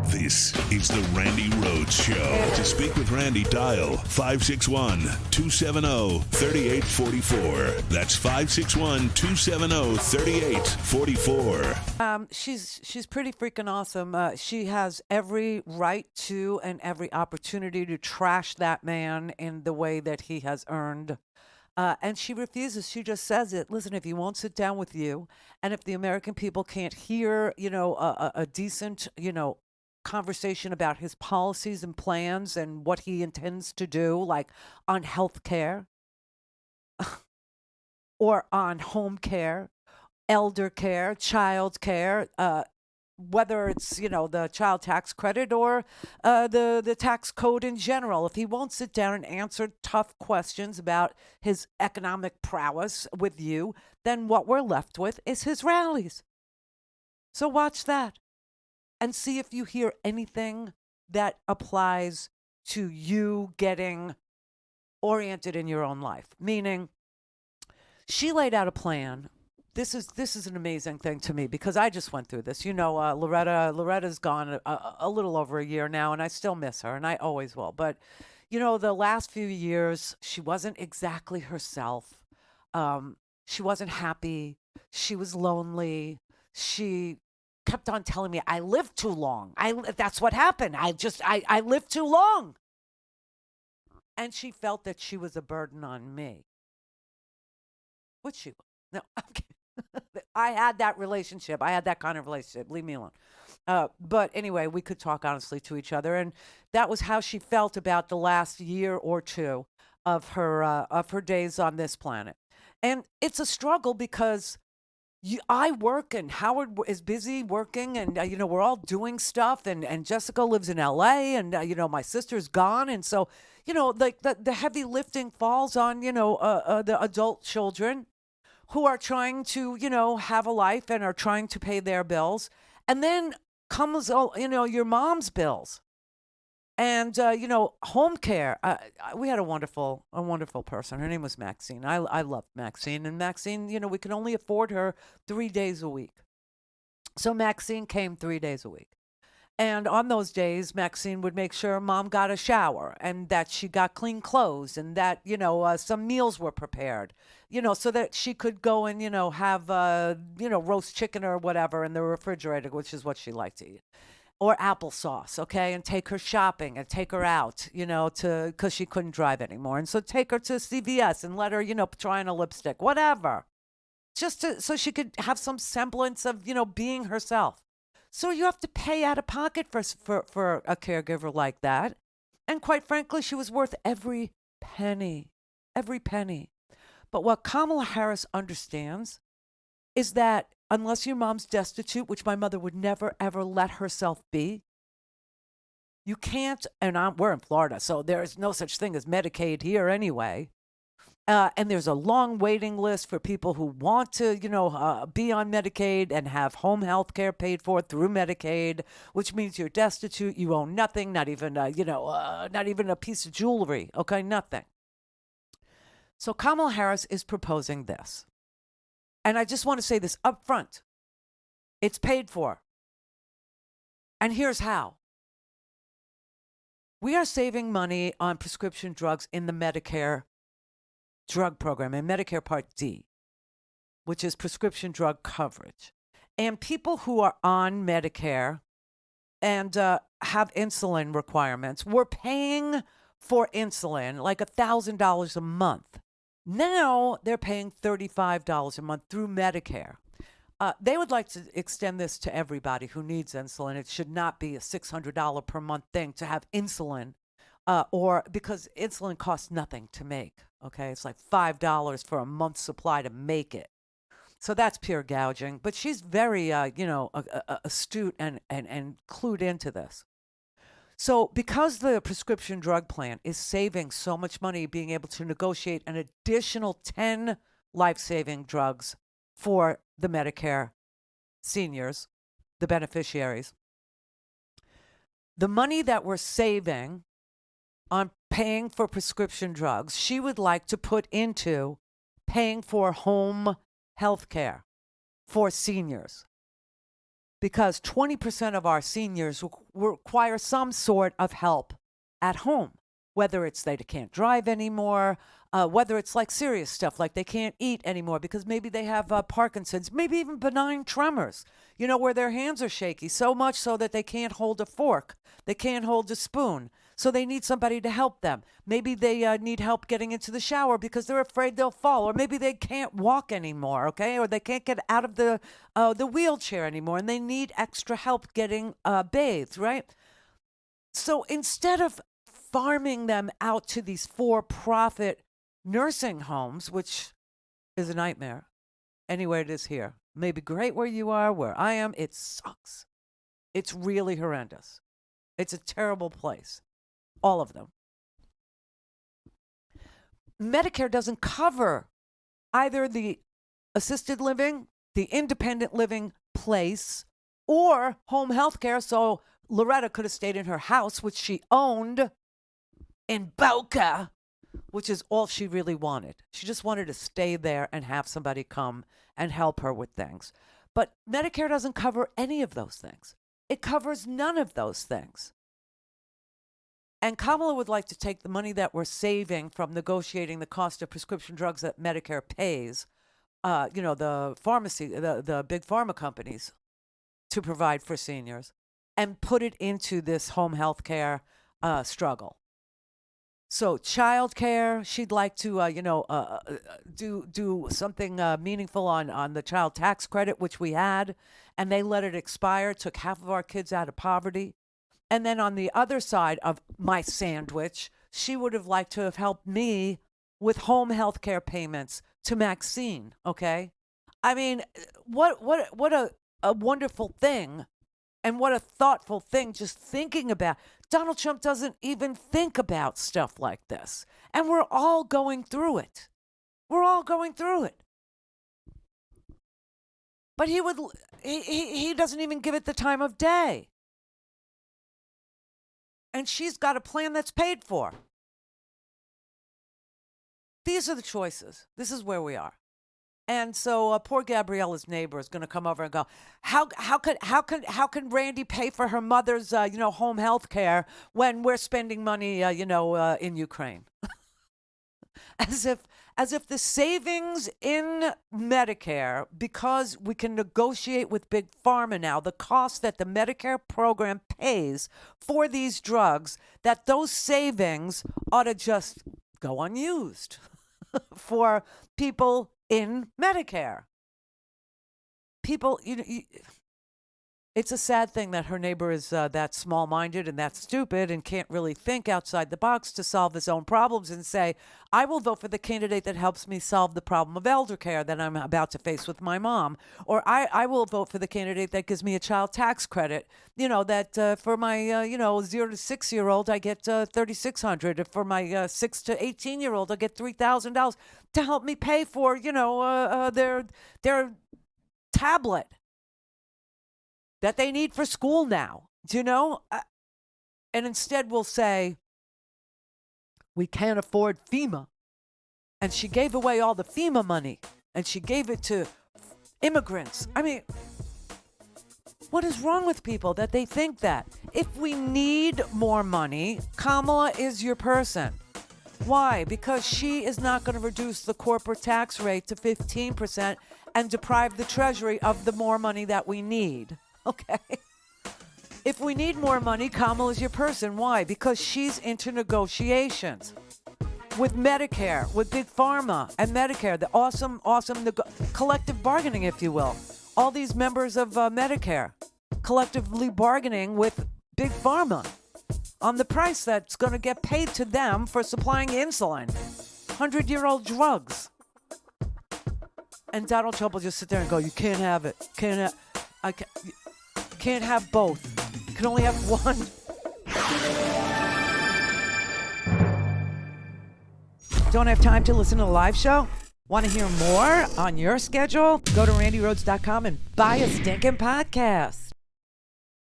This is the Randi Rhodes Show. To speak with Randi, dial 561-270-3844. That's 561-270-3844. She's pretty freaking awesome. She has every right to and every opportunity to trash that man in the way that he has earned. And she refuses. She just says it. Listen, if he won't sit down with you, and if the American people can't hear, a decent, conversation about his policies and plans and what he intends to do, like on health care or on home care, elder care, child care, whether it's, the child tax credit or the tax code in general. If he won't sit down and answer tough questions about his economic prowess with you, then what we're left with is his rallies. So watch that and see if you hear anything that applies to you getting oriented in your own life. Meaning, she laid out a plan. This is an amazing thing to me because I just went through this. Loretta's gone a little over a year now, and I still miss her, and I always will. But, the last few years, she wasn't exactly herself. She wasn't happy. She was lonely. She kept on telling me, I lived too long. That's what happened. I lived too long. And she felt that she was a burden on me. Which she was. No, I'm kidding. I had that relationship. I had that kind of relationship. Leave me alone. But anyway, we could talk honestly to each other. And that was how she felt about the last year or two of her days on this planet. And it's a struggle because I work and Howard is busy working and, we're all doing stuff and Jessica lives in LA and, my sister's gone. And so, like the heavy lifting falls on, the adult children who are trying to, have a life and are trying to pay their bills. And then comes, your mom's bills. And, home care. We had a wonderful person. Her name was Maxine. I loved Maxine. And Maxine, we could only afford her 3 days a week. So Maxine came 3 days a week. And on those days, Maxine would make sure Mom got a shower and that she got clean clothes and that, some meals were prepared, so that she could go and, have, roast chicken or whatever in the refrigerator, which is what she liked to eat. Or applesauce, okay, and take her shopping and take her out, because she couldn't drive anymore. And so take her to CVS and let her, try on a lipstick, whatever, just so she could have some semblance of, being herself. So you have to pay out of pocket for a caregiver like that. And quite frankly, she was worth every penny. But what Kamala Harris understands is that unless your mom's destitute, which my mother would never, ever let herself be, you can't, and we're in Florida, so there is no such thing as Medicaid here anyway. And there's a long waiting list for people who want to, be on Medicaid and have home health care paid for through Medicaid, which means you're destitute, you own nothing, not even a piece of jewelry, okay, nothing. So Kamala Harris is proposing this. And I just want to say this up front. It's paid for. And here's how. We are saving money on prescription drugs in the Medicare drug program, in Medicare Part D, which is prescription drug coverage. And people who are on Medicare and have insulin requirements, we're paying for insulin like $1,000 a month. Now they're paying $35 a month through Medicare. They would like to extend this to everybody who needs insulin. It should not be a $600 per month thing to have insulin, or because insulin costs nothing to make. Okay, it's like $5 for a month's supply to make it. So that's pure gouging. But she's very, astute and clued into this. So because the prescription drug plan is saving so much money, being able to negotiate an additional 10 life-saving drugs for the Medicare seniors, the beneficiaries, the money that we're saving on paying for prescription drugs, she would like to put into paying for home health care for seniors. because 20% of our seniors require some sort of help at home, whether it's they can't drive anymore, whether it's like serious stuff, like they can't eat anymore because maybe they have Parkinson's, maybe even benign tremors, where their hands are shaky so much so that they can't hold a fork, they can't hold a spoon. So they need somebody to help them. Maybe they need help getting into the shower because they're afraid they'll fall, or maybe they can't walk anymore, okay? Or they can't get out of the wheelchair anymore, and they need extra help getting bathed, right? So instead of farming them out to these for-profit nursing homes, which is a nightmare, anywhere it is here, maybe great where you are, where I am, it sucks. It's really horrendous. It's a terrible place. All of them. Medicare doesn't cover either the assisted living, the independent living place, or home health care. So Loretta could have stayed in her house, which she owned in Boca, which is all she really wanted. She just wanted to stay there and have somebody come and help her with things. But Medicare doesn't cover any of those things. It covers none of those things. And Kamala would like to take the money that we're saving from negotiating the cost of prescription drugs that Medicare pays, the pharmacy, the big pharma companies, to provide for seniors, and put it into this home health care struggle. So child care, she'd like to, do something meaningful on the child tax credit, which we had, and they let it expire, took half of our kids out of poverty. And then on the other side of my sandwich, she would have liked to have helped me with home health care payments to Maxine, okay? I mean, what a wonderful thing, and what a thoughtful thing just thinking about. Donald Trump doesn't even think about stuff like this. And we're all going through it. We're all going through it. But he doesn't even give it the time of day. And she's got a plan that's paid for. These are the choices. This is where we are. And so poor Gabriella's neighbor is going to come over and go, how can Randi pay for her mother's home health care when we're spending money in Ukraine? As if the savings in Medicare, because we can negotiate with Big Pharma now, the cost that the Medicare program pays for these drugs, that those savings ought to just go unused for people in Medicare. People, it's a sad thing that her neighbor is that small-minded and that stupid and can't really think outside the box to solve his own problems and say, I will vote for the candidate that helps me solve the problem of elder care that I'm about to face with my mom. Or I will vote for the candidate that gives me a child tax credit, that for my, 0 to 6-year-old, I get $3,600. For my 6 to 18-year-old, I get $3,000 to help me pay for, their tablet that they need for school now, and instead we'll say, we can't afford FEMA. And she gave away all the FEMA money, and she gave it to immigrants. I mean, what is wrong with people that they think that? If we need more money, Kamala is your person. Why? Because she is not going to reduce the corporate tax rate to 15% and deprive the Treasury of the more money that we need. Okay. If we need more money, Kamala's your person. Why? Because she's into negotiations with Medicare, with Big Pharma and Medicare, the awesome collective bargaining, if you will. All these members of Medicare collectively bargaining with Big Pharma on the price that's going to get paid to them for supplying insulin, 100-year-old drugs. And Donald Trump will just sit there and go, you can't have it. Can't have both. You can only have one. Don't have time to listen to the live show? Want to hear more on your schedule? Go to RandiRhodes.com and buy a stinking podcast.